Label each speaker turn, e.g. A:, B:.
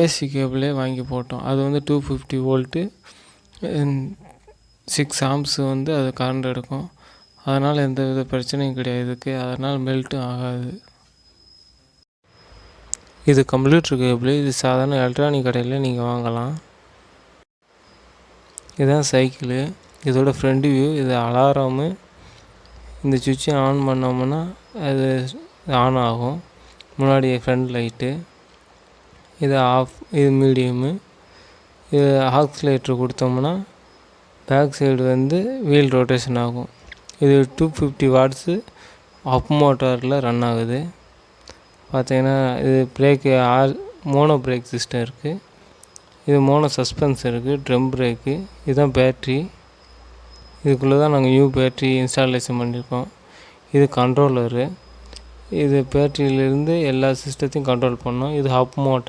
A: AC கேபிளே வாங்கி போட்டோம். அது வந்து 250 வோல்ட்டு 6 ஆம்ப்ஸ் வந்து அது கரண்ட் எடுக்கும். அதனால் எந்த வித பிரச்சனையும் கிடையாது இதுக்கு. அதனால் மெல்ட்டும் ஆகாது. இது கம்ப்யூட்டர் கேபிள். இது சாதாரண எலக்ட்ரானிக் கடையில் நீங்கள் வாங்கலாம். இதுதான் சைக்கிளு. இதோட ஃப்ரண்ட் வியூ. இது அலாரமு. இந்த சுவிட்சை ஆன் பண்ணோம்னா அது ஆன் ஆகும். முன்னாடி ஃப்ரண்ட் லைட்டு. இது ஆஃப். இது மீடியமு. இது ஆக்சிலேட்டர் கொடுத்தோம்னா பேக் சைடு வந்து வீல் ரொட்டேஷன் ஆகும். இது 250 வாட்ஸு அப் மோட்டாரில் ரன் ஆகுது. பார்த்தீங்கன்னா இது பிரேக்கு மோனோ பிரேக் சிஸ்டம் இருக்குது. இது மோனோ சஸ்பென்ஸ் இருக்குது. Drum brake. இதுதான் பேட்ரி. இதுக்குள்ளே தான் நாங்கள் நியூ பேட்ரி இன்ஸ்டாலேஷன் பண்ணியிருக்கோம். இது கண்ட்ரோலரு. இது பேட்ரியிலேருந்து எல்லா சிஸ்டத்தையும் கண்ட்ரோல் பண்ணோம். இது அப் மோட்டார்.